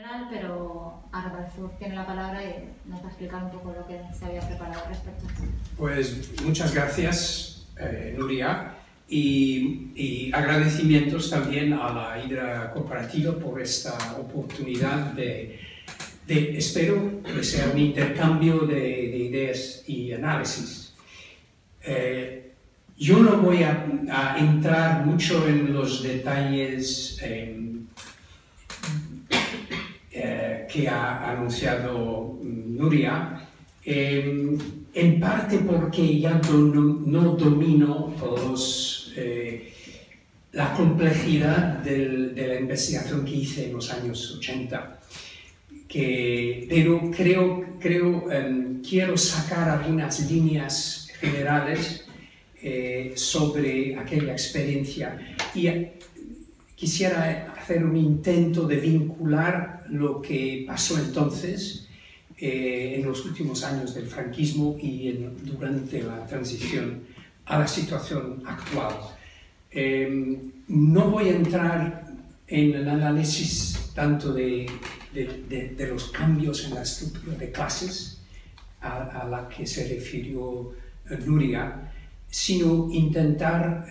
general, pero Arbalzur tiene la palabra y nos va a explicar un poco lo que se había preparado respecto a eso. Pues muchas gracias, Nuria, y agradecimientos también a la Hidra Cooperativa por esta oportunidad de espero que sea un intercambio de ideas y análisis. Yo no voy a entrar mucho en los detalles que ha anunciado Nuria, en parte porque ya no domino la complejidad de la investigación que hice en los años 80. Pero quiero sacar algunas líneas generales sobre aquella experiencia y quisiera hacer un intento de vincular lo que pasó entonces en los últimos años del franquismo y durante la transición a la situación actual. No voy a entrar en el análisis tanto de los cambios en la estructura de clases a la que se refirió Nuria, sino intentar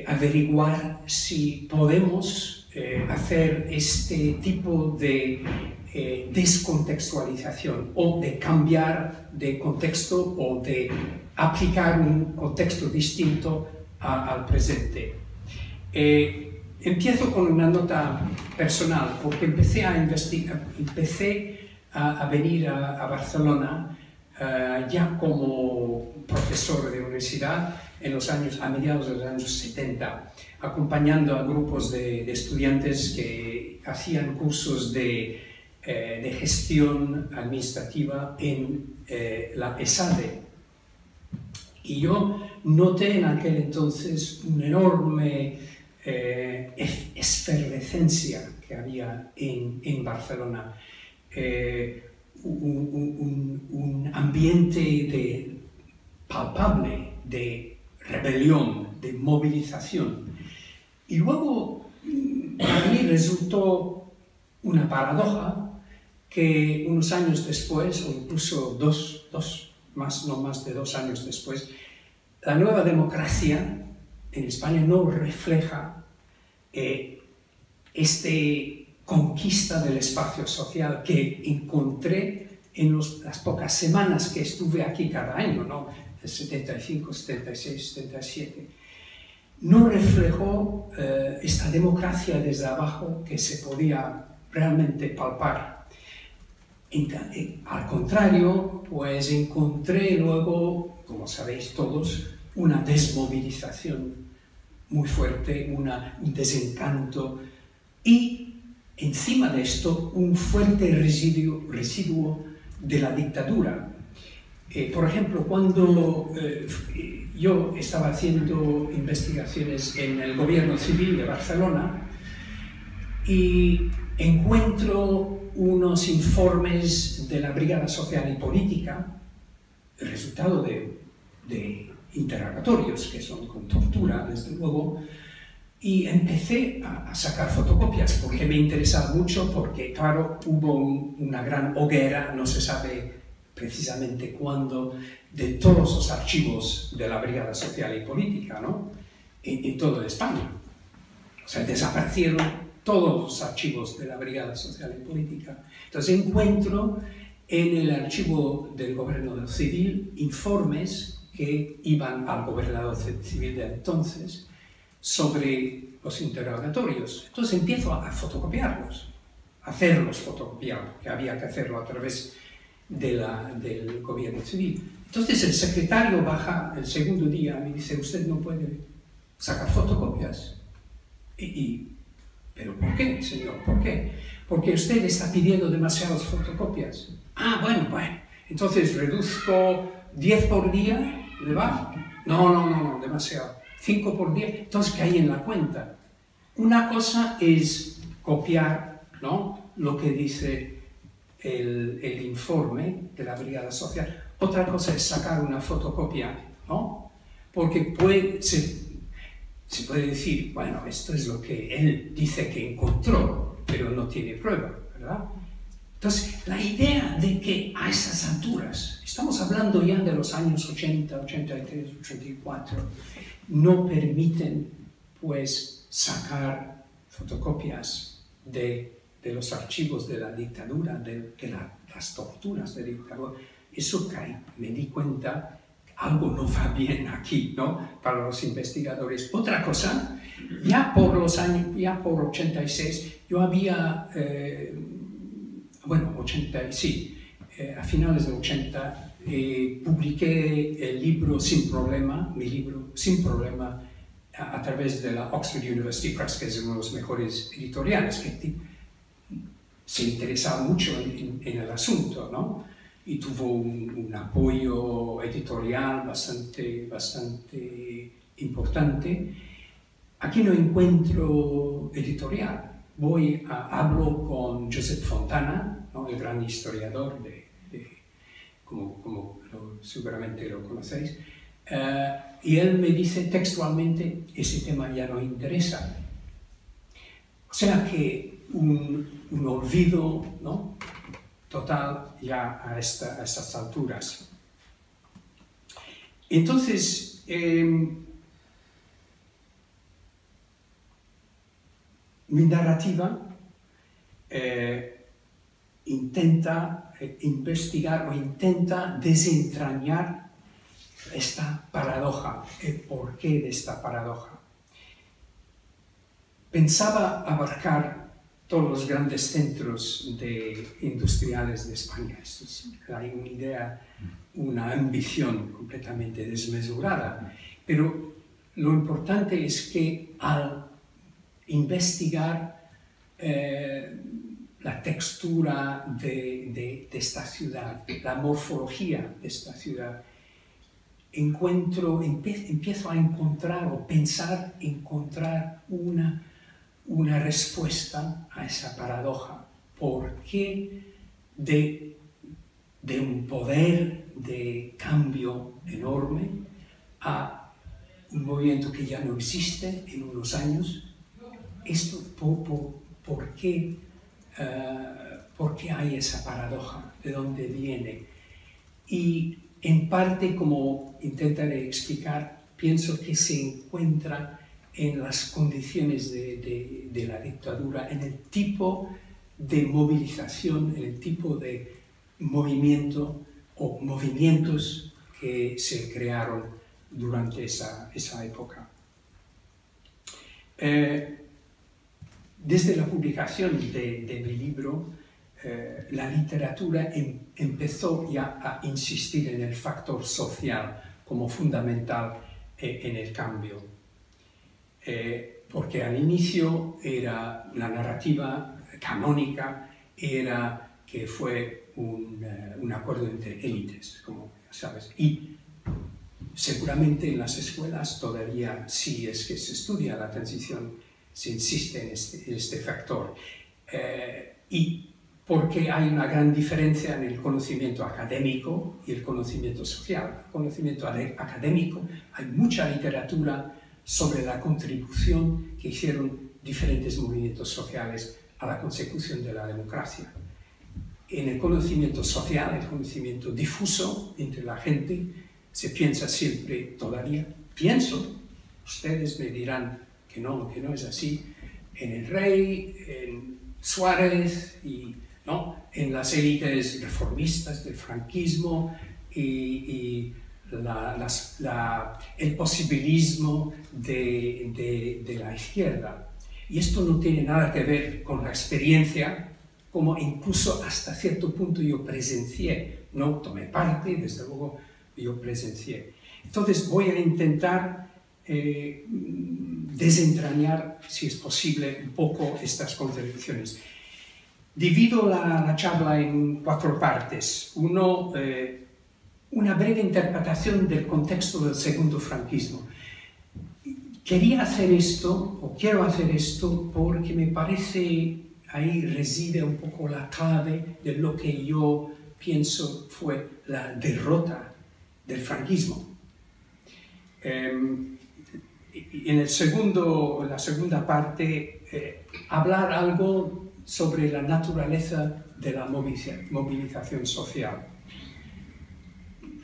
averiguar si podemos hacer este tipo de descontextualización o de cambiar de contexto o de aplicar un contexto distinto al presente. Empiezo con una nota personal, porque empecé a venir a Barcelona ya como profesor de universidad a mediados de los años 70, acompañando a grupos de estudiantes que hacían cursos de gestión administrativa en la ESADE. Y yo noté en aquel entonces una enorme efervescencia que había en Barcelona, un ambiente palpable de rebelión, de movilización. Y luego para mí resultó una paradoja que unos años después, o incluso no más de 2 años después, la nueva democracia en España no refleja esta conquista del espacio social que encontré en las pocas semanas que estuve aquí cada año, ¿no? El 75, 76, 77. No reflejó esta democracia desde abajo que se podía realmente palpar. Al contrario, pues encontré luego, como sabéis todos, una desmovilización muy fuerte, un desencanto y, encima de esto, un fuerte residuo de la dictadura. Por ejemplo, cuando yo estaba haciendo investigaciones en el gobierno civil de Barcelona y encuentro unos informes de la Brigada Social y Política, el resultado de interrogatorios, que son con tortura, desde luego, y empecé a sacar fotocopias, porque me interesaba mucho, porque, claro, hubo una gran hoguera, no se sabe precisamente cuándo, de todos los archivos de la Brigada Social y Política, ¿no? En toda España. O sea, desaparecieron todos los archivos de la Brigada Social y Política. Entonces encuentro en el archivo del gobierno civil informes que iban al gobernador civil de entonces sobre los interrogatorios. Entonces empiezo a fotocopiarlos, a hacerlos fotocopiar, que había que hacerlo a través del gobierno civil. Entonces el secretario baja el segundo día y me dice: usted no puede sacar fotocopias. ¿Pero por qué, señor? ¿Por qué? Porque usted está pidiendo demasiadas fotocopias. Ah, bueno, entonces reduzco 10 por día, ¿le va? No, demasiado. 5 por día, entonces caí en la cuenta. Una cosa es copiar, ¿no?, lo que dice el informe de la Brigada Social. Otra cosa es sacar una fotocopia, ¿no? Porque se puede decir, bueno, esto es lo que él dice que encontró, pero no tiene prueba, ¿verdad? Entonces, la idea de que a esas alturas, estamos hablando ya de los años 80, 83, 84, no permiten, pues, sacar fotocopias de los archivos de la dictadura, de las torturas de la dictadura, eso cae. Me di cuenta, algo no va bien aquí, ¿no? Para los investigadores. Otra cosa, ya por los años, ya por 86, yo había, a finales de 80, publiqué el libro Sin Problema, mi libro Sin Problema, a través de la Oxford University Press, que es uno de los mejores editoriales, que se interesaba mucho en el asunto, ¿no? Y tuvo un apoyo editorial bastante importante. Aquí no encuentro editorial. Hablo con Josep Fontana, ¿no? El gran historiador, como seguramente lo conocéis, y él me dice textualmente, ese tema ya no interesa. O sea que un olvido, ¿no?, total ya a estas alturas. Entonces, mi narrativa intenta investigar o intenta desentrañar esta paradoja, el porqué de esta paradoja. Pensaba abarcar todos los grandes centros industriales de España. Hay una idea, una ambición completamente desmesurada, pero lo importante es que al investigar la textura de esta ciudad, la morfología de esta ciudad, empiezo a encontrar o encontrar una respuesta a esa paradoja. ¿Por qué de un poder de cambio enorme a un movimiento que ya no existe en unos años? Esto, ¿por qué hay esa paradoja? ¿De dónde viene? Y en parte, como intentaré explicar, pienso que se encuentra en las condiciones de la dictadura, en el tipo de movilización, en el tipo de movimiento o movimientos que se crearon durante esa época. Desde la publicación de mi libro, la literatura empezó ya a insistir en el factor social como fundamental en el cambio. Porque al inicio era la narrativa canónica, era que fue un acuerdo entre élites, como sabes, y seguramente en las escuelas todavía, si es que se estudia la transición, se insiste en este factor. Y porque hay una gran diferencia en el conocimiento académico y el conocimiento social. El conocimiento académico, hay mucha literatura sobre la contribución que hicieron diferentes movimientos sociales a la consecución de la democracia. En el conocimiento social, el conocimiento difuso entre la gente, se piensa siempre, todavía pienso, ustedes me dirán que no es así, en el rey, en Suárez, y, ¿no?, en las élites reformistas del franquismo y el posibilismo de la izquierda. Y esto no tiene nada que ver con la experiencia, como incluso hasta cierto punto yo presencié. No tomé parte, desde luego yo presencié. Entonces voy a intentar desentrañar, si es posible, un poco estas contradicciones. Divido la charla en 4 partes. Uno, una breve interpretación del contexto del segundo franquismo. Quería hacer esto, o quiero hacer esto, porque me parece ahí reside un poco la clave de lo que yo pienso fue la derrota del franquismo. en la segunda parte, hablar algo sobre la naturaleza de la movilización social.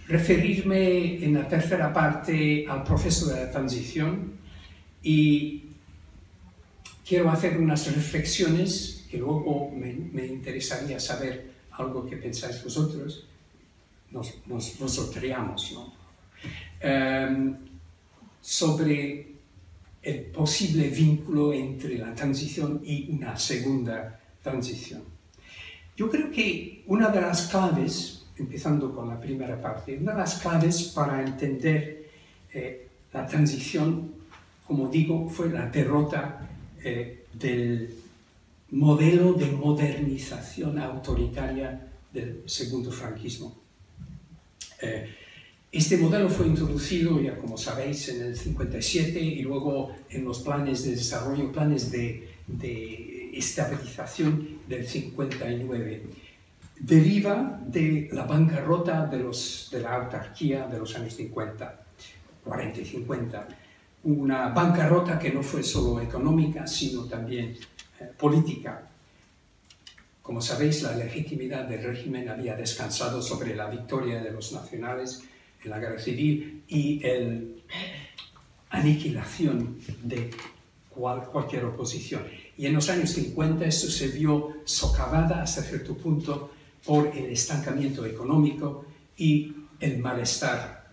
Referirme en la tercera parte al proceso de la transición y quiero hacer unas reflexiones que luego me interesaría saber algo que pensáis vosotros. Nos sorteamos, ¿no? Sobre el posible vínculo entre la transición y una segunda transición. Yo creo que una de las claves, empezando con la primera parte, una de las claves para entender la transición, como digo, fue la derrota del modelo de modernización autoritaria del segundo franquismo. Este modelo fue introducido, ya como sabéis, en el 57 y luego en los planes de desarrollo, planes de estabilización del 59. Deriva de la bancarrota de la autarquía de los años 50, 40 y 50. Una bancarrota que no fue solo económica, sino también política. Como sabéis, la legitimidad del régimen había descansado sobre la victoria de los nacionales en la guerra civil y la aniquilación de cualquier oposición. Y en los años 50 esto se vio socavada hasta cierto punto por el estancamiento económico y el malestar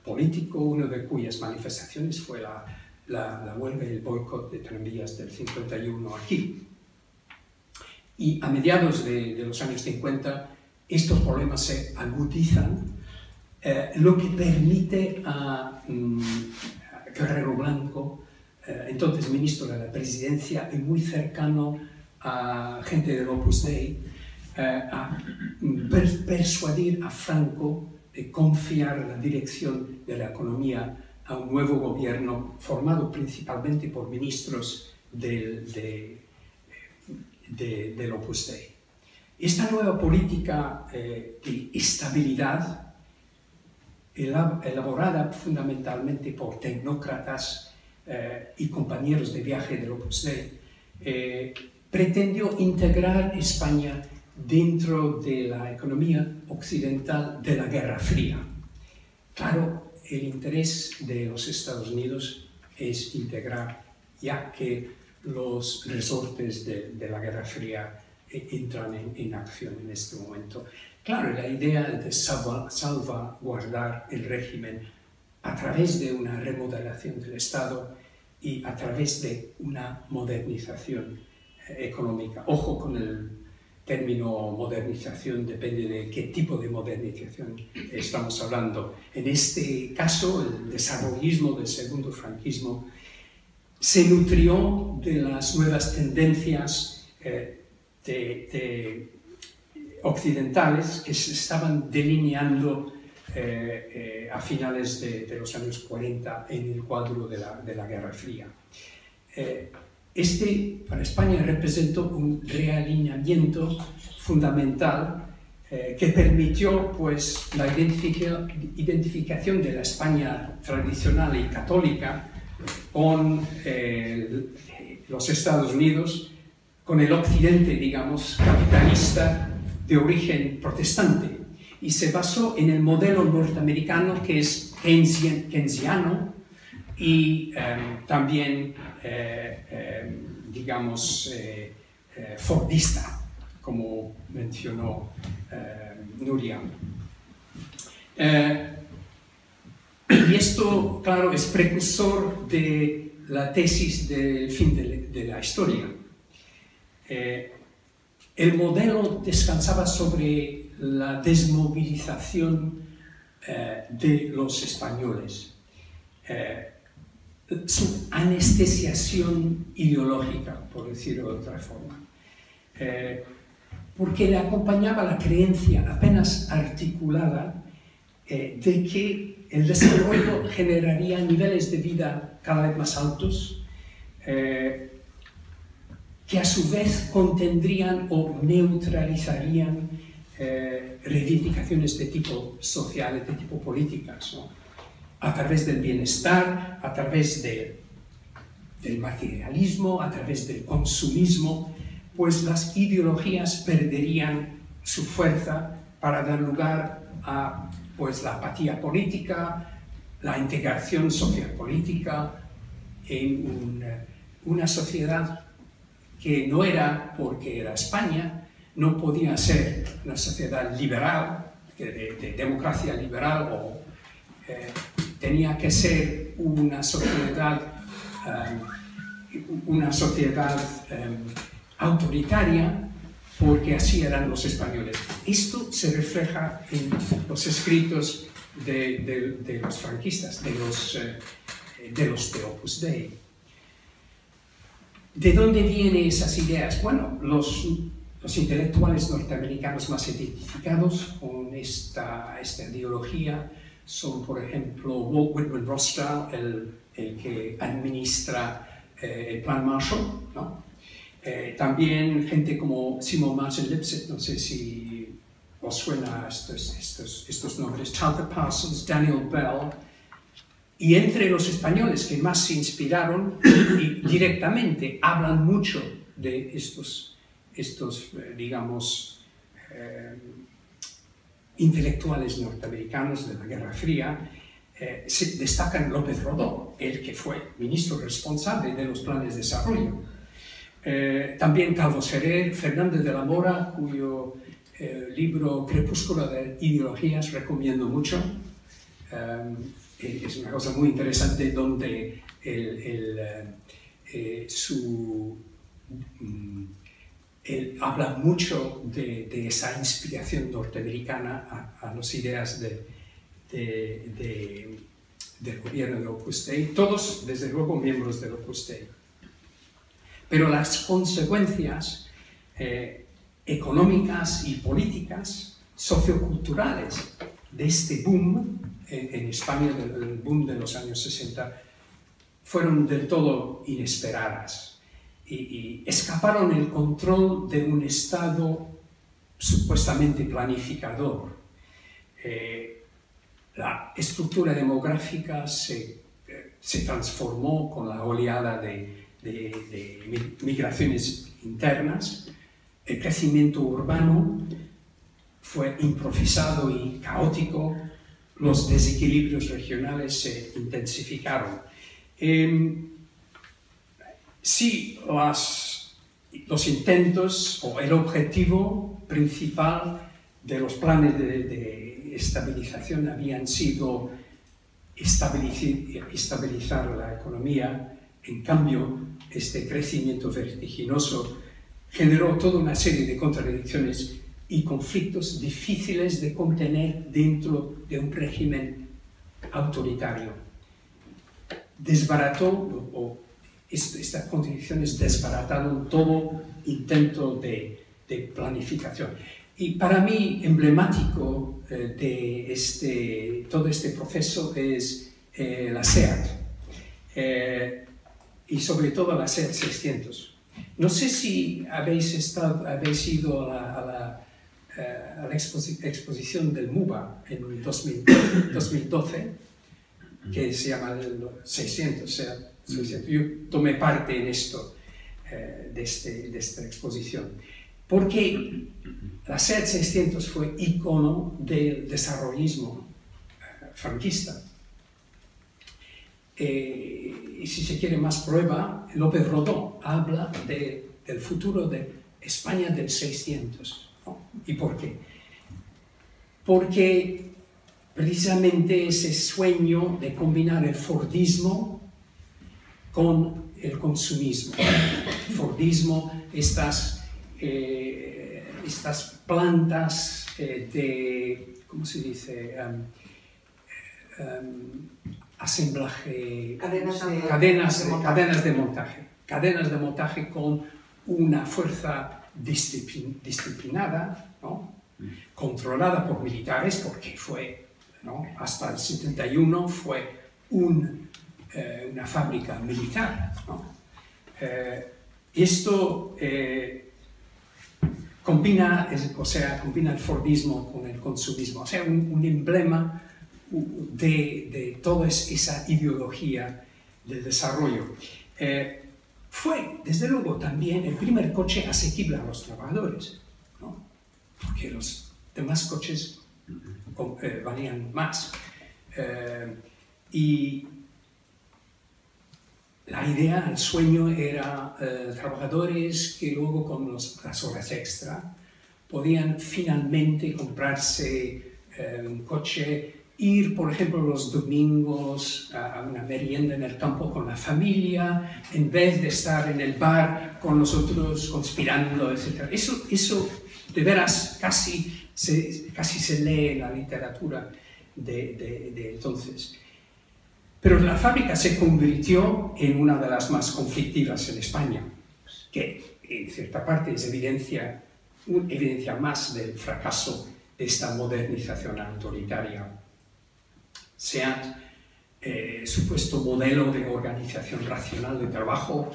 político, una de cuyas manifestaciones fue la huelga y el boicot de tranvías del 51 aquí. Y a mediados de los años 50 estos problemas se agudizan, lo que permite a Guerrero Blanco, entonces ministro de la presidencia y muy cercano a gente del Opus Dei, a persuadir a Franco de confiar la dirección de la economía a un nuevo gobierno formado principalmente por ministros del Opus Dei. Esta nueva política de estabilidad, elaborada fundamentalmente por tecnócratas y compañeros de viaje del Opus Dei, pretendió integrar España dentro de la economía occidental de la Guerra Fría. Claro, el interés de los Estados Unidos es integrar, ya que los resortes de la Guerra Fría entran en acción en este momento. Claro, la idea de salvaguardar el régimen a través de una remodelación del Estado y a través de una modernización económica. Ojo con el término modernización, depende de qué tipo de modernización estamos hablando. En este caso, el desarrollismo del segundo franquismo se nutrió de las nuevas tendencias occidentales que se estaban delineando a finales de los años 40 en el cuadro de la Guerra Fría. Para España representó un realineamiento fundamental que permitió pues, la identificación de la España tradicional y católica con los Estados Unidos, con el occidente, digamos, capitalista de origen protestante, y se basó en el modelo norteamericano que es keynesiano y también, digamos, fordista, como mencionó Nuria. Y esto, claro, es precursor de la tesis del fin de la historia. El modelo descansaba sobre la desmovilización de los españoles, su anestesiación ideológica, por decirlo de otra forma, porque le acompañaba la creencia apenas articulada de que el desarrollo generaría niveles de vida cada vez más altos, que a su vez contendrían o neutralizarían reivindicaciones de tipo social, de tipo políticas, ¿no? a través del bienestar, a través del materialismo, a través del consumismo, pues las ideologías perderían su fuerza para dar lugar a pues, la apatía política, la integración sociopolítica en una sociedad que no era porque era España, no podía ser una sociedad liberal, de democracia liberal, o tenía que ser una sociedad autoritaria, porque así eran los españoles. Esto se refleja en los escritos de los franquistas, de los de Opus Dei. ¿De dónde vienen esas ideas? Bueno, los intelectuales norteamericanos más identificados con esta ideología son, por ejemplo, Walt Whitman Rothschild, el que administra el Plan Marshall, ¿no? También gente como Simon Martin Lipset, no sé si os suena estos nombres, Tucker Parsons, Daniel Bell, y entre los españoles que más se inspiraron y directamente hablan mucho de estos digamos, intelectuales norteamericanos de la Guerra Fría, se destacan López Rodó, el que fue ministro responsable de los planes de desarrollo. También Calvo Serer, Fernández de la Mora, cuyo libro Crepúsculo de Ideologías recomiendo mucho. Es una cosa muy interesante donde él habla mucho de esa inspiración norteamericana a las ideas del gobierno de Opus Dei, todos desde luego miembros del Opus Dei. Pero las consecuencias económicas y políticas, socioculturales de este boom en España, del boom de los años 60, fueron del todo inesperadas y escaparon el control de un Estado supuestamente planificador. La estructura demográfica se transformó con la oleada de migraciones internas, el crecimiento urbano fue improvisado y caótico, los desequilibrios regionales se intensificaron. Sí, los intentos o el objetivo principal de los planes de estabilización habían sido estabilizar la economía. En cambio, este crecimiento vertiginoso generó toda una serie de contradicciones y conflictos difíciles de contener dentro de un régimen autoritario. Estas contradicciones desbarataron todo intento de planificación. Y para mí, emblemático de todo este proceso es la SEAT. Y sobre todo la SEAT 600. No sé si habéis ido a la exposición del MUBA en 2012, que se llama el 600, SEAT 600. Yo tomé parte en esto, de esta exposición, porque la SEAT 600 fue icono del desarrollismo franquista. Y si se quiere más prueba, López Rodó habla del futuro de España del 600. ¿No? ¿Y por qué? Porque precisamente ese sueño de combinar el fordismo con el consumismo. El fordismo, estas plantas ¿cómo se dice? Asemblaje, cadenas de montaje con una fuerza disciplinada, ¿no? Controlada por militares, porque fue, ¿no? Hasta el 71 fue una fábrica militar, ¿no? Esto combina el fordismo con el consumismo, o sea, un emblema, de toda esa ideología del desarrollo. Fue, desde luego, también el primer coche asequible a los trabajadores, ¿no? Porque los demás coches valían más. Y la idea, el sueño era trabajadores que luego con las horas extra podían finalmente comprarse un coche, ir, por ejemplo, los domingos a una merienda en el campo con la familia, en vez de estar en el bar con los otros conspirando, etc. Eso de veras casi se lee en la literatura de entonces. Pero la fábrica se convirtió en una de las más conflictivas en España, que en cierta parte es evidencia más del fracaso de esta modernización autoritaria. SEAT, supuesto modelo de organización racional de trabajo,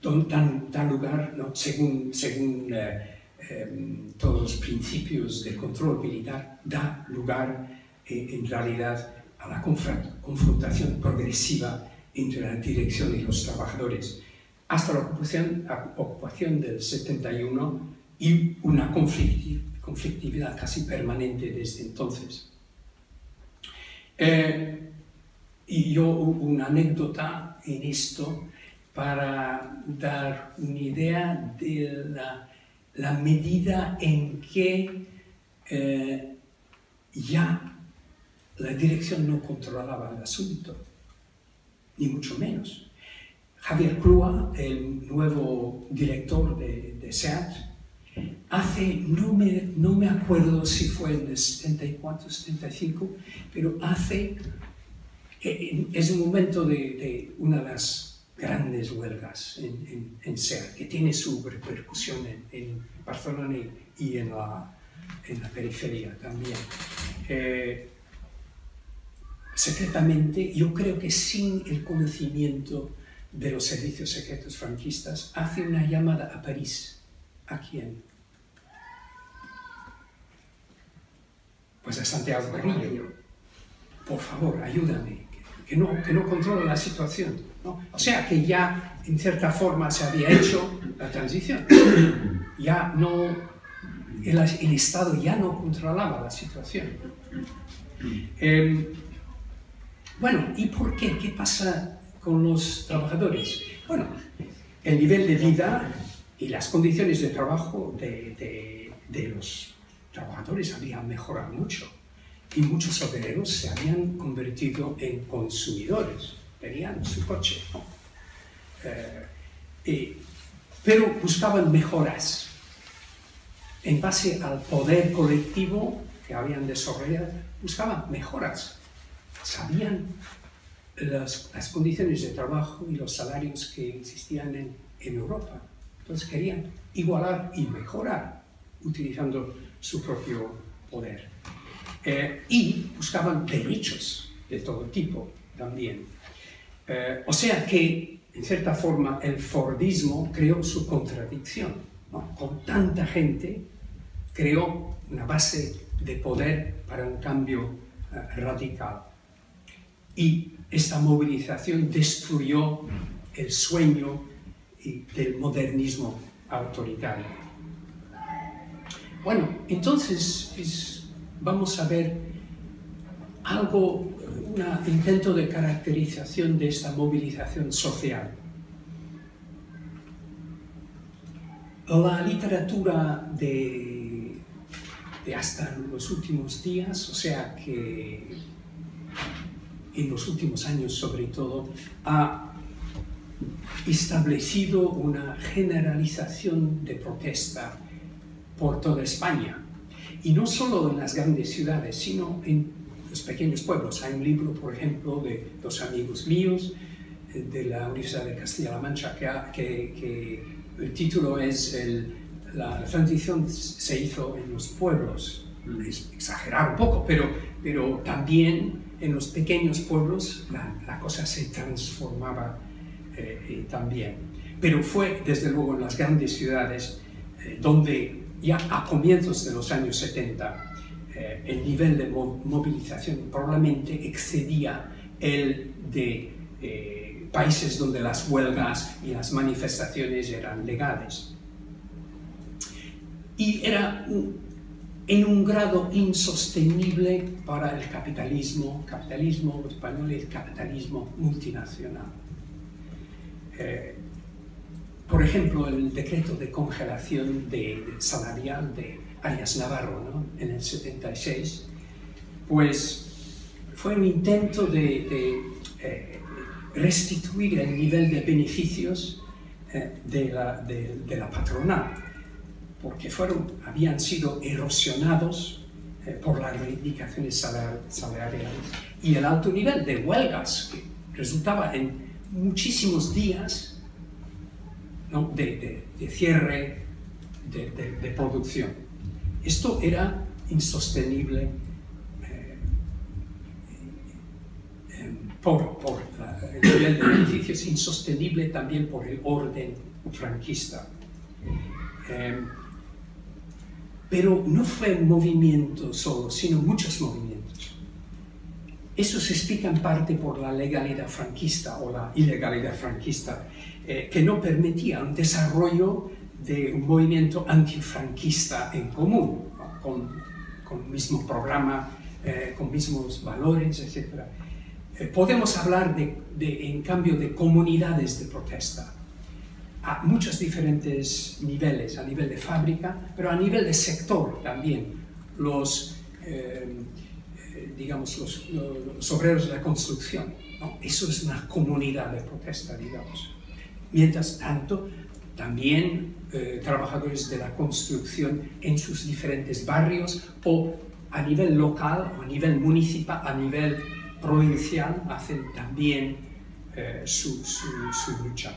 da lugar, ¿no? según todos los principios del control militar, da lugar en realidad a la confrontación progresiva entre la dirección y los trabajadores, hasta la ocupación del 71 y una conflictividad casi permanente desde entonces. Y yo una anécdota en esto para dar una idea de la medida en que ya la dirección no controlaba el asunto, ni mucho menos. Javier Clua, el nuevo director de SEAT, no me acuerdo si fue en el 74, 75, pero es un momento de una de las grandes huelgas en SEAT, que tiene su repercusión en Barcelona y en la periferia también. Secretamente, yo creo que sin el conocimiento de los servicios secretos franquistas, hace una llamada a París. ¿A quién? Pues a Santiago Carrillo. Por favor, ayúdame, que no controlo la situación, ¿no? O sea que ya, en cierta forma, se había hecho la transición. Ya no, el Estado ya no controlaba la situación. Bueno, ¿y por qué? ¿Qué pasa con los trabajadores? Bueno, el nivel de vida y las condiciones de trabajo de los trabajadores habían mejorado mucho y muchos obreros se habían convertido en consumidores, tenían su coche, ¿no? Pero buscaban mejoras en base al poder colectivo que habían desarrollado, buscaban mejoras. Sabían las condiciones de trabajo y los salarios que existían en Europa. Entonces querían igualar y mejorar utilizando su propio poder. Y buscaban derechos de todo tipo también. O sea que, en cierta forma, el Fordismo creó su contradicción, ¿no? Con tanta gente, creó una base de poder para un cambio radical. Y esta movilización destruyó el sueño del modernismo autoritario. Bueno, entonces vamos a ver un intento de caracterización de esta movilización social. La literatura de hasta los últimos días, o sea que en los últimos años sobre todo, ha establecido una generalización de protesta por toda España. Y no solo en las grandes ciudades, sino en los pequeños pueblos. Hay un libro, por ejemplo, de dos amigos míos de la Universidad de Castilla-La Mancha, que el título es la transición se hizo en los pueblos. Es exagerar un poco, pero también en los pequeños pueblos la cosa se transformaba también. Pero fue, desde luego, en las grandes ciudades donde ya a comienzos de los años 70 el nivel de movilización probablemente excedía el de países donde las huelgas y las manifestaciones eran legales. Y era en un grado insostenible para el capitalismo español y el capitalismo multinacional. Por ejemplo, el decreto de congelación salarial de Arias Navarro, ¿no?, en el 76, pues fue un intento de restituir el nivel de beneficios de la patronal, porque habían sido erosionados por las reivindicaciones salariales y el alto nivel de huelgas que resultaba en muchísimos días, ¿no?, de cierre de producción. Esto era insostenible por el nivel de beneficios, insostenible también por el orden franquista. Pero no fue un movimiento solo, sino muchos movimientos. Eso se explica en parte por la legalidad franquista o la ilegalidad franquista, que no permitía un desarrollo de un movimiento antifranquista en común, ¿no?, con el mismo programa, con mismos valores, etc. Podemos hablar, en cambio, de comunidades de protesta a muchos diferentes niveles, a nivel de fábrica, pero a nivel de sector también. Los obreros de la construcción, ¿no? Eso es una comunidad de protesta, digamos. Mientras tanto, también trabajadores de la construcción en sus diferentes barrios o a nivel local, o a nivel municipal, a nivel provincial, hacen también su lucha.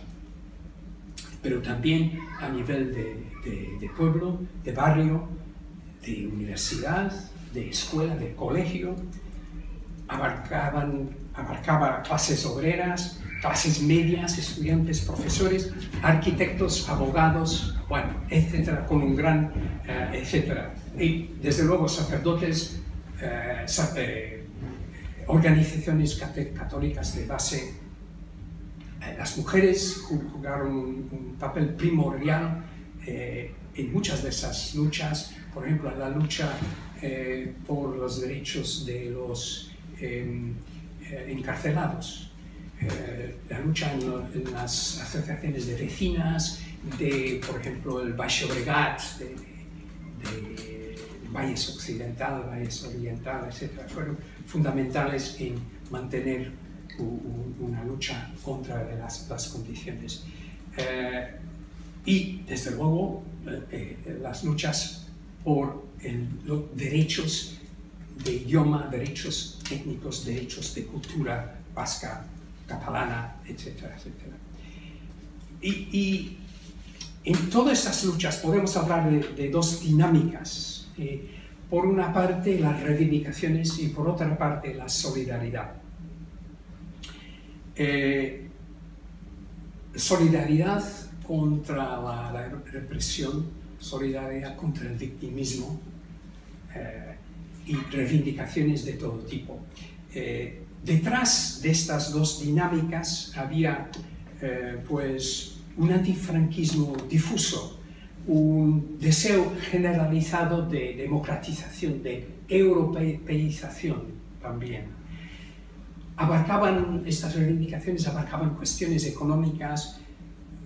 Pero también a nivel de pueblo, de barrio, de universidad, de escuela, de colegio, abarcaba clases obreras, clases medias, estudiantes, profesores, arquitectos, abogados, bueno, etcétera, con un gran etcétera. Y desde luego sacerdotes, organizaciones católicas de base. Las mujeres jugaron un papel primordial en muchas de esas luchas, por ejemplo, la lucha por los derechos de los encarcelados, la lucha en las asociaciones de vecinas, por ejemplo, el Baix Llobregat, de Valles Occidental, Valles Oriental, etc., fueron fundamentales en mantener una lucha contra las condiciones. Y, desde luego, las luchas por los derechos de idioma, derechos étnicos, derechos de cultura vasca, catalana, etcétera, etcétera. Y en todas estas luchas podemos hablar de dos dinámicas. Por una parte, las reivindicaciones y por otra parte, la solidaridad. Solidaridad contra la represión, solidaridad contra el victimismo y reivindicaciones de todo tipo. Detrás de estas dos dinámicas había pues un antifranquismo difuso, un deseo generalizado de democratización, de europeización también. Estas reivindicaciones abarcaban cuestiones económicas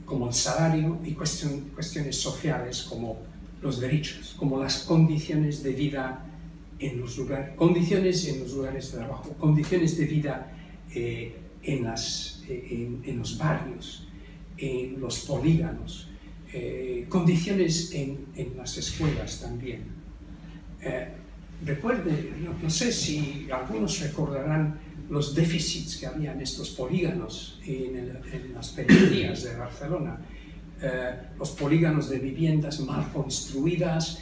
como el salario y cuestiones sociales como los derechos, como las condiciones de vida en los lugares de trabajo, condiciones de vida en los barrios, en los polígonos, condiciones en las escuelas también. Recuerden, no sé si algunos recordarán los déficits que había en estos polígonos en las periferias de Barcelona, los polígonos de viviendas mal construidas,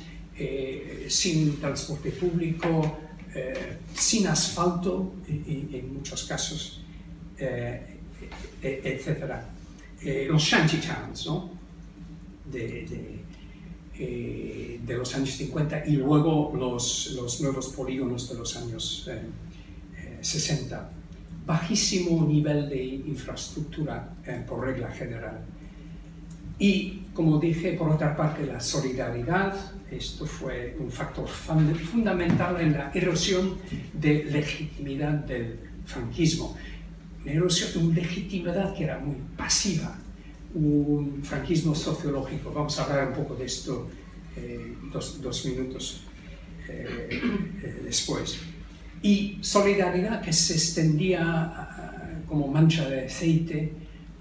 sin transporte público, sin asfalto en muchos casos, etc. Los shanty towns, ¿no? de los años 50 y luego los nuevos polígonos de los años 60. Bajísimo nivel de infraestructura por regla general. Y, como dije, por otra parte, la solidaridad. Esto fue un factor fundamental en la erosión de legitimidad del franquismo. Una erosión de una legitimidad que era muy pasiva, un franquismo sociológico. Vamos a hablar un poco de esto dos minutos después. Y solidaridad que se extendía como mancha de aceite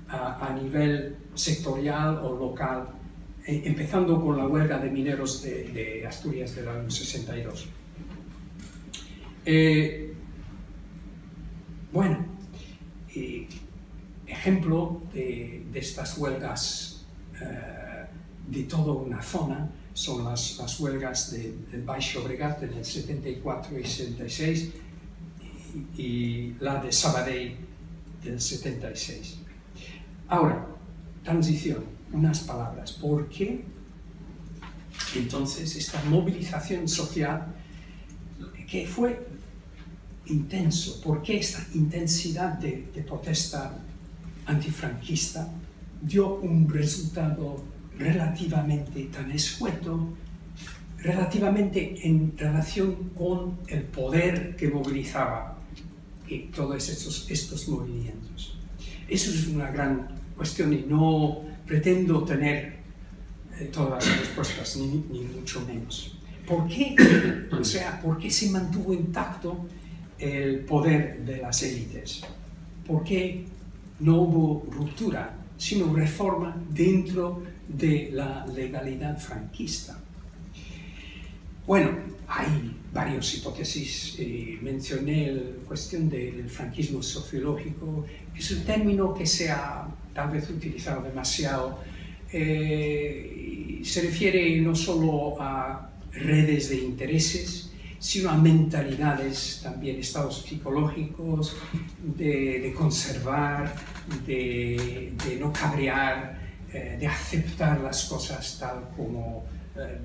a nivel sectorial o local, empezando con la huelga de mineros de Asturias del año 62. Bueno, ejemplo de estas huelgas de toda una zona son las huelgas del Baix Llobregat en el 74 y 76 y la de Sabadell del 76. Ahora, transición, unas palabras. ¿Por qué entonces esta movilización social que fue intenso? ¿Por qué esta intensidad de protesta antifranquista dio un resultado relativamente tan escueto, relativamente en relación con el poder que movilizaba todos estos movimientos? Eso es una gran cuestión y no pretendo tener todas las respuestas, ni mucho menos. ¿Por qué? O sea, ¿por qué se mantuvo intacto el poder de las élites? ¿Por qué no hubo ruptura, sino reforma dentro de la legalidad franquista? Bueno, hay varias hipótesis. Mencioné la cuestión del franquismo sociológico. Es un término que se ha tal vez utilizado demasiado. Se refiere no solo a redes de intereses, sino a mentalidades, también estados psicológicos, de conservar, de no cabrear, de aceptar las cosas tal como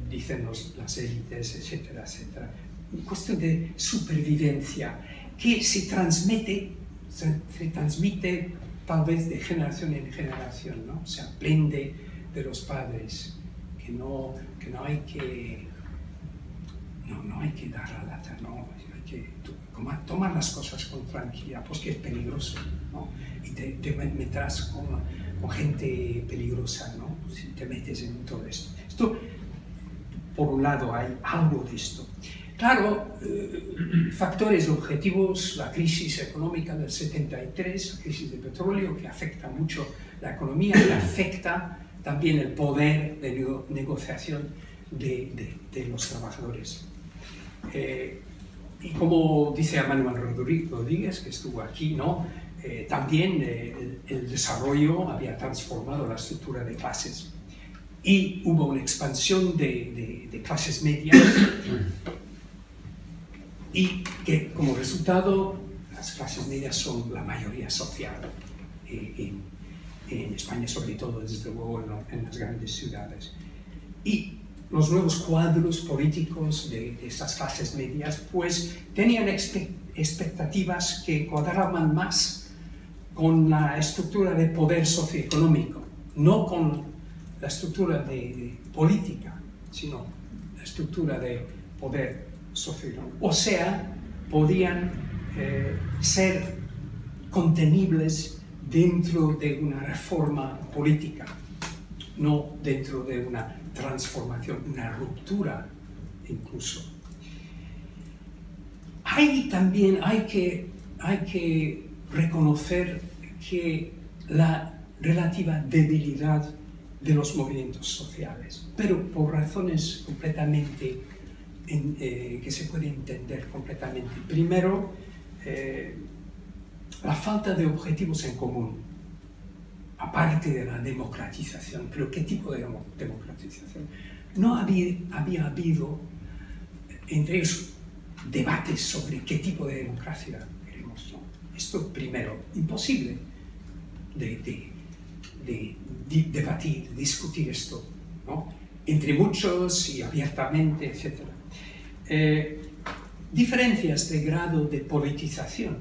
dicen las élites, etcétera, etcétera. Una cuestión de supervivencia que se transmite tal vez de generación en generación, ¿no? Se aprende de los padres que no hay que dar la lata, no, hay que tomar las cosas con tranquilidad, pues que es peligroso, ¿no? Y te meterás con gente peligrosa, ¿no? Si te metes en todo esto. Esto, por un lado, hay algo de esto. Claro, factores objetivos, la crisis económica del 73, la crisis del petróleo, que afecta mucho la economía, que afecta también el poder de negociación de los trabajadores. Y como dice Manuel Rodríguez, que estuvo aquí, ¿no? También el desarrollo había transformado la estructura de clases y hubo una expansión de clases medias y que como resultado las clases medias son la mayoría social en España, sobre todo, desde luego en las grandes ciudades. Y los nuevos cuadros políticos de estas clases medias pues tenían expectativas que cuadraban más con la estructura de poder socioeconómico, no con la estructura de política, sino la estructura de poder socioeconómico. O sea, podían ser contenibles dentro de una reforma política, no dentro de una transformación, una ruptura incluso. Hay que reconocer que la relativa debilidad de los movimientos sociales, pero por razones completamente que se puede entender completamente. Primero, la falta de objetivos en común, aparte de la democratización. ¿Pero qué tipo de democratización? No había habido entre ellos debates sobre qué tipo de democracia queremos, ¿no? Esto primero, imposible de debatir, discutir esto, ¿no? entre muchos y abiertamente, etc. Diferencias de grado de politización.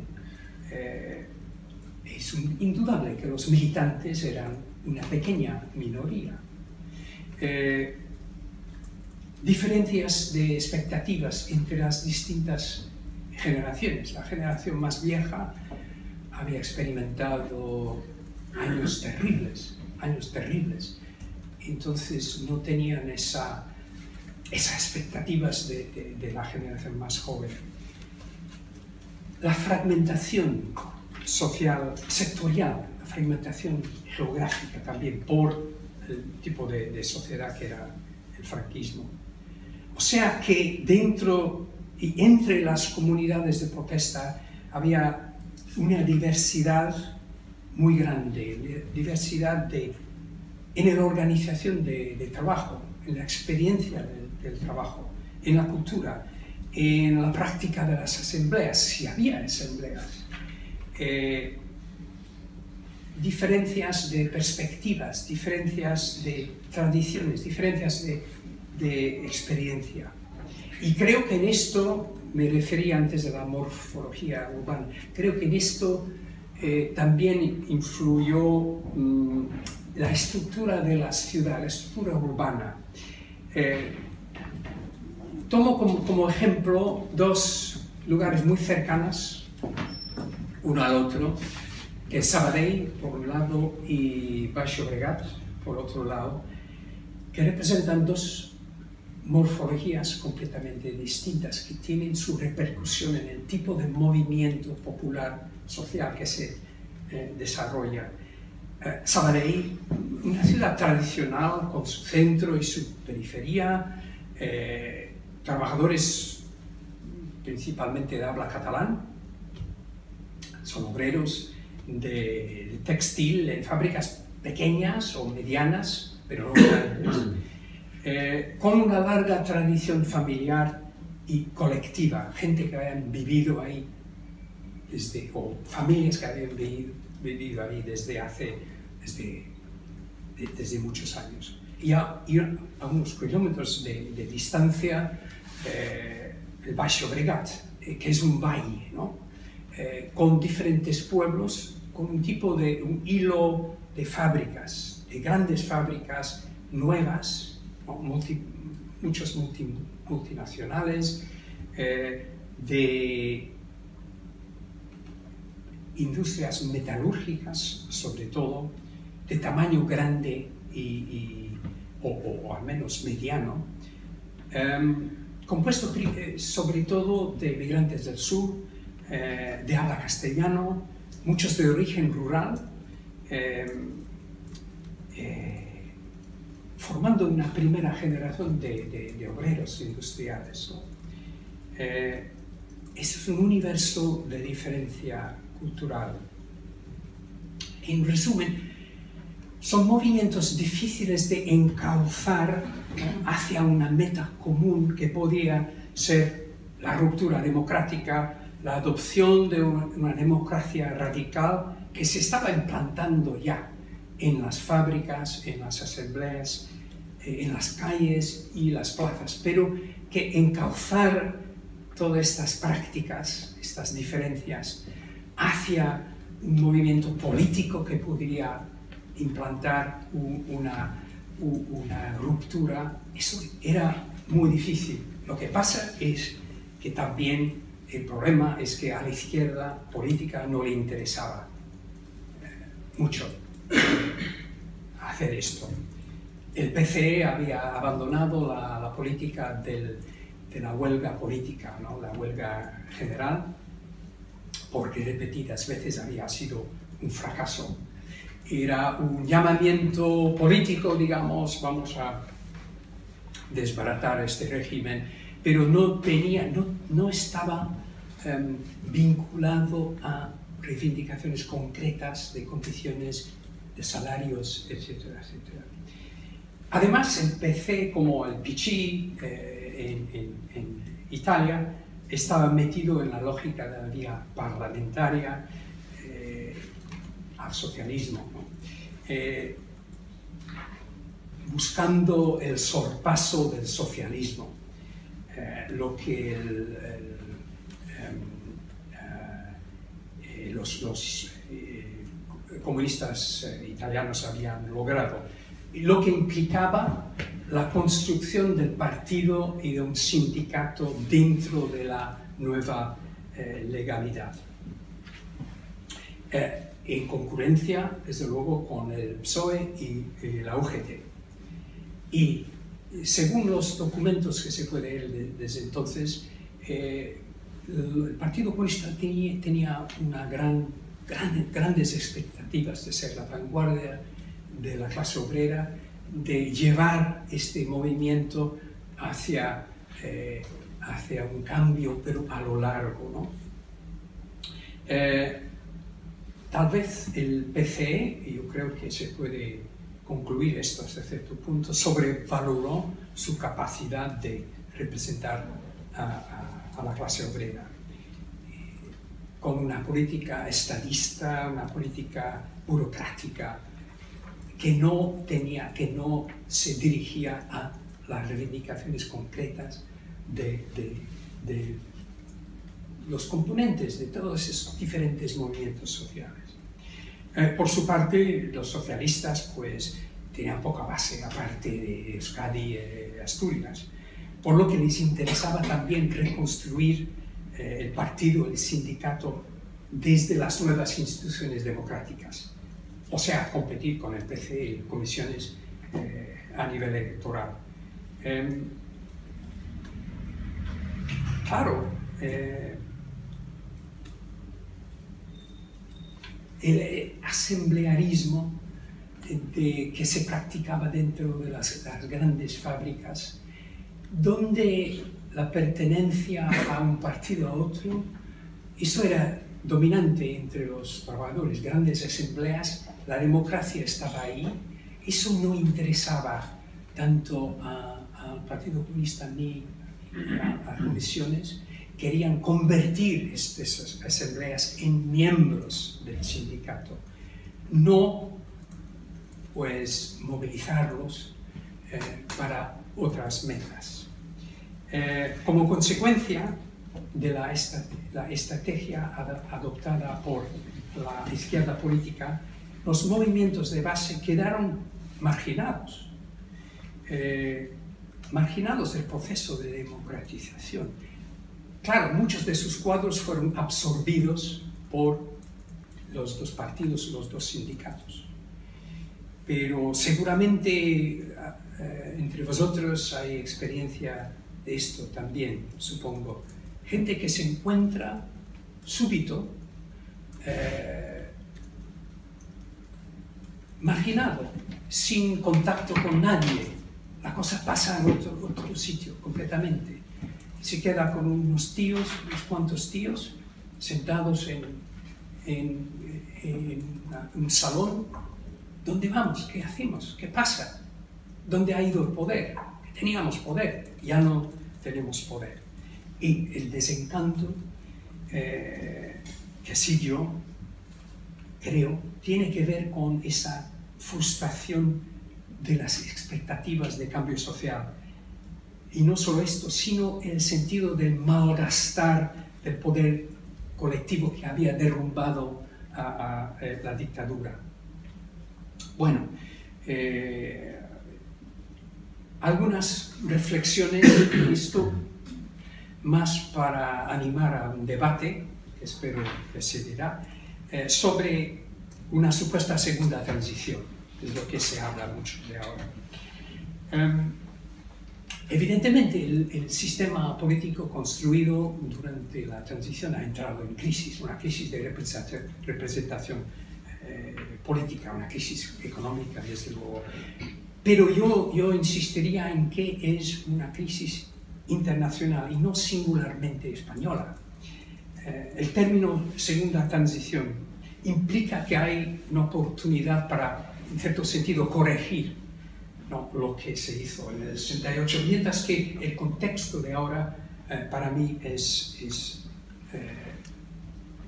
Es indudable que los militantes eran una pequeña minoría. Diferencias de expectativas entre las distintas generaciones. La generación más vieja había experimentado años terribles, entonces no tenían esas expectativas de la generación más joven. La fragmentación social, sectorial, la fragmentación geográfica también por el tipo de sociedad que era el franquismo. O sea que dentro y entre las comunidades de protesta había una diversidad muy grande, diversidad en la organización de trabajo, en la experiencia del trabajo, en la cultura, en la práctica de las asambleas, si había asambleas. Diferencias de perspectivas, diferencias de tradiciones, diferencias de experiencia. Y creo que en esto, me refería antes de la morfología urbana, creo que en esto también influyó la estructura de la ciudad, la estructura urbana. Tomo como ejemplo dos lugares muy cercanos, uno al otro, que es Sabadell, por un lado, y Baix Llobregat, por otro lado, que representan dos morfologías completamente distintas, que tienen su repercusión en el tipo de movimiento popular social que se desarrolla. Sabadell, una ciudad tradicional con su centro y su periferia, trabajadores principalmente de habla catalán, son obreros de textil en fábricas pequeñas o medianas, pero no grandes, con una larga tradición familiar y colectiva, gente que habían vivido ahí, o familias que habían vivido ahí desde muchos años. Y a unos kilómetros de distancia, el Baix Llobregat, que es un valle, ¿no? Con diferentes pueblos, con un hilo de fábricas, de grandes fábricas nuevas, ¿no? Muchos multinacionales, de industrias metalúrgicas, sobre todo, de tamaño grande o al menos mediano, compuesto sobre todo de migrantes del sur, de habla castellano, muchos de origen rural, formando una primera generación de obreros industriales, ¿no? Es un universo de diferencia cultural. En resumen, son movimientos difíciles de encauzar hacia una meta común que podía ser la ruptura democrática, la adopción de una democracia radical que se estaba implantando ya en las fábricas, en las asambleas, en las calles y las plazas, pero que encauzar todas estas prácticas, estas diferencias, hacia un movimiento político que podría implantar una ruptura, eso era muy difícil. Lo que pasa es que también el problema es que a la izquierda política no le interesaba mucho hacer esto. El PCE había abandonado la política de la huelga política, ¿no? La huelga general, porque repetidas veces había sido un fracaso. Era un llamamiento político, digamos, vamos a desbaratar este régimen, pero no estaba vinculado a reivindicaciones concretas de condiciones de salarios, etcétera, etcétera. Además, el PC, como el PC en Italia, estaba metido en la lógica de la vía parlamentaria al socialismo, ¿no? buscando el sorpaso del socialismo, lo que los comunistas italianos habían logrado, y lo que implicaba la construcción del partido y de un sindicato dentro de la nueva legalidad. En concurrencia, desde luego, con el PSOE y la UGT. Y según los documentos que se puede leer desde entonces, el Partido Comunista tenía grandes expectativas de ser la vanguardia de la clase obrera, de llevar este movimiento hacia un cambio, pero a lo largo, ¿no? Tal vez el PCE, y yo creo que se puede concluir esto hasta cierto punto, sobrevaloró su capacidad de representar a la clase obrera, con una política estadista, una política burocrática, que no se dirigía a las reivindicaciones concretas de los componentes de todos esos diferentes movimientos sociales. Por su parte, los socialistas pues tenían poca base, aparte de Euskadi y Asturias, por lo que les interesaba también reconstruir el partido, el sindicato, desde las nuevas instituciones democráticas, o sea, competir con el PC en comisiones a nivel electoral. Claro, el asamblearismo que se practicaba dentro de las grandes fábricas, donde la pertenencia a un partido a otro, eso era dominante entre los trabajadores, grandes asambleas, la democracia estaba ahí, eso no interesaba tanto al Partido Comunista ni a comisiones. Querían convertir estas asambleas en miembros del sindicato, no pues movilizarlos para otras metas. Como consecuencia de la estrategia adoptada por la izquierda política, los movimientos de base quedaron marginados, marginados del proceso de democratización. Claro, muchos de sus cuadros fueron absorbidos por los dos partidos, los dos sindicatos. Pero seguramente entre vosotros hay experiencia de esto también, supongo. Gente que se encuentra súbito marginado, sin contacto con nadie. La cosa pasa en otro sitio completamente. Se queda con unos cuantos tíos, sentados en un salón. ¿Dónde vamos? ¿Qué hacemos? ¿Qué pasa? ¿Dónde ha ido el poder? Teníamos poder, ya no tenemos poder. Y el desencanto, que sí yo creo, tiene que ver con esa frustración de las expectativas de cambio social. Y no solo esto, sino el sentido del malgastar del poder colectivo que había derrumbado a la dictadura. Bueno, algunas reflexiones, esto más para animar a un debate, que espero que se dirá, sobre una supuesta segunda transición, es lo que se habla mucho de ahora. Evidentemente, el sistema político construido durante la transición ha entrado en crisis, una crisis de representación política, una crisis económica, desde luego. Pero yo insistiría en que es una crisis internacional y no singularmente española. El término segunda transición implica que hay una oportunidad para, en cierto sentido, corregir lo que se hizo en el 68, mientras que el contexto de ahora para mí es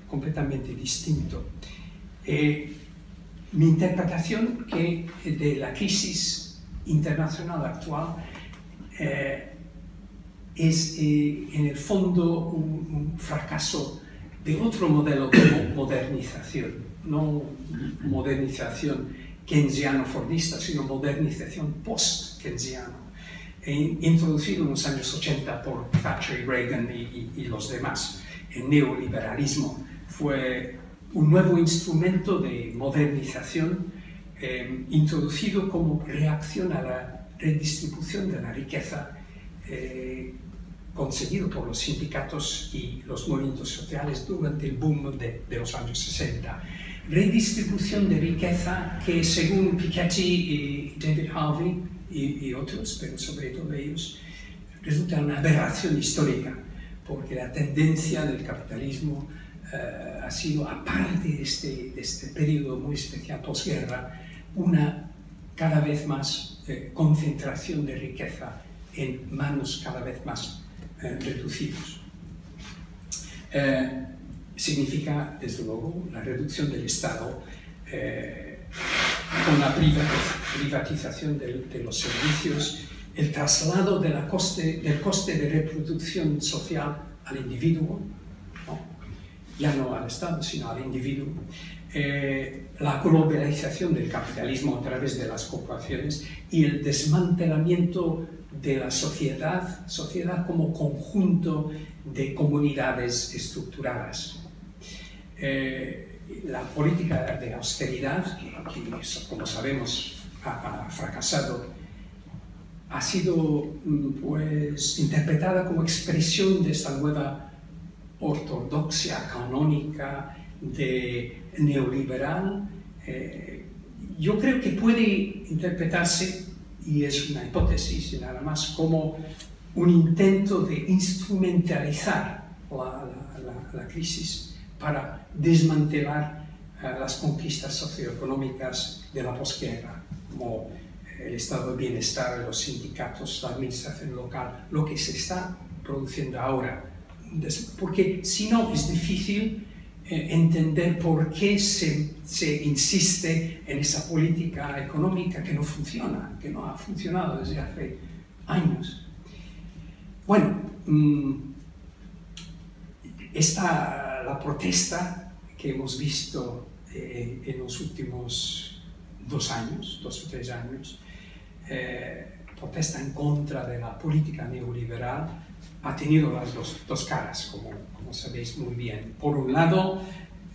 completamente distinto. Mi interpretación de la crisis internacional actual es en el fondo un fracaso de otro modelo de modernización, no modernización keynesiano-fordista, sino modernización post-keynesiano, introducido en los años 80 por Thatcher y Reagan y los demás. El neoliberalismo fue un nuevo instrumento de modernización introducido como reacción a la redistribución de la riqueza conseguido por los sindicatos y los movimientos sociales durante el boom de los años 60. Redistribución de riqueza que, según Piketty y David Harvey y otros, pero sobre todo ellos, resulta una aberración histórica, porque la tendencia del capitalismo ha sido, aparte de este periodo muy especial posguerra, una cada vez más concentración de riqueza en manos cada vez más reducidas. Significa, desde luego, la reducción del Estado con la privatización de los servicios, el traslado del coste de reproducción social al individuo, ¿no? Ya no al Estado, sino al individuo, la globalización del capitalismo a través de las corporaciones y el desmantelamiento de la sociedad como conjunto de comunidades estructuradas. La política de austeridad, que como sabemos ha fracasado, ha sido pues, interpretada como expresión de esta nueva ortodoxia canónica de neoliberal. Yo creo que puede interpretarse, y es una hipótesis y nada más, como un intento de instrumentalizar la crisis para desmantelar las conquistas socioeconómicas de la posguerra, como el estado de bienestar, los sindicatos, la administración local, lo que se está produciendo ahora. Porque si no, es difícil entender por qué se insiste en esa política económica que no funciona, que no ha funcionado desde hace años. Bueno, la protesta que hemos visto en los últimos 2 o 3 años, protesta en contra de la política neoliberal, ha tenido las dos caras, como sabéis muy bien. Por un lado,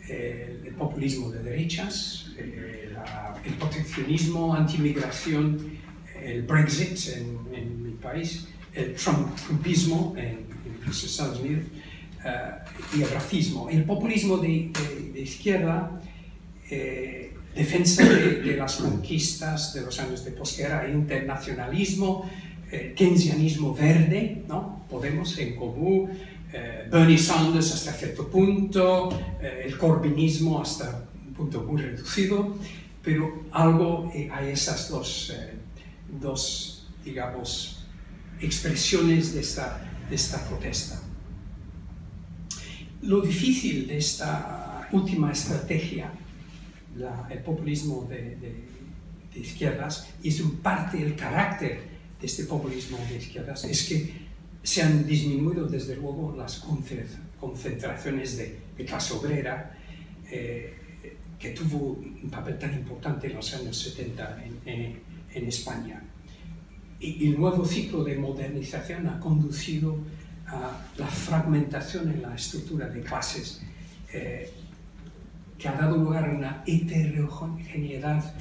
el populismo de derechas, el proteccionismo, antimigración, el Brexit en mi país, el Trumpismo en los Estados Unidos y el racismo. El populismo de izquierda, defensa de las conquistas de los años de posguerra, el internacionalismo, keynesianismo verde, ¿no? Podemos en común, Bernie Sanders hasta cierto punto, el corbynismo hasta un punto muy reducido, pero hay esas dos, digamos, expresiones de esta protesta. Lo difícil de esta última estrategia, el populismo de izquierdas, y es en parte el carácter de este populismo de izquierdas, es que se han disminuido desde luego las concentraciones de clase obrera, que tuvo un papel tan importante en los años 70 en España. Y el nuevo ciclo de modernización ha conducido a la fragmentación en la estructura de clases, que ha dado lugar a una heterogeneidad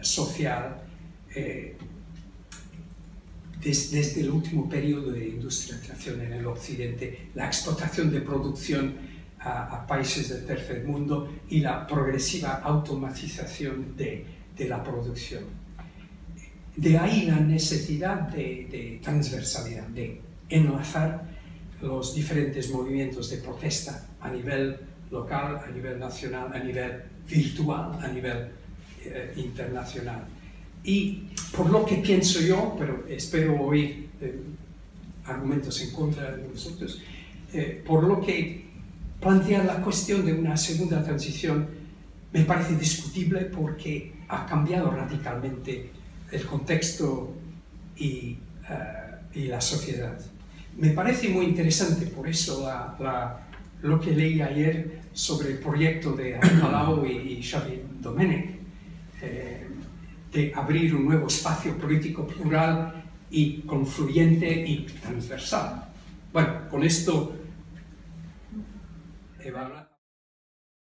social desde el último periodo de industrialización en el occidente, la explotación de producción a países del tercer mundo y la progresiva automatización de la producción. De ahí la necesidad de transversalidad, de enlazar los diferentes movimientos de protesta a nivel local, a nivel nacional, a nivel virtual, a nivel internacional. Y por lo que pienso yo, pero espero oír argumentos en contra de nosotros, por lo que plantear la cuestión de una segunda transición me parece discutible porque ha cambiado radicalmente el contexto y la sociedad. Me parece muy interesante, por eso, lo que leí ayer sobre el proyecto de Ana Colau y Xavier Domènech, de abrir un nuevo espacio político plural y confluyente y transversal. Bueno, con esto he hablado.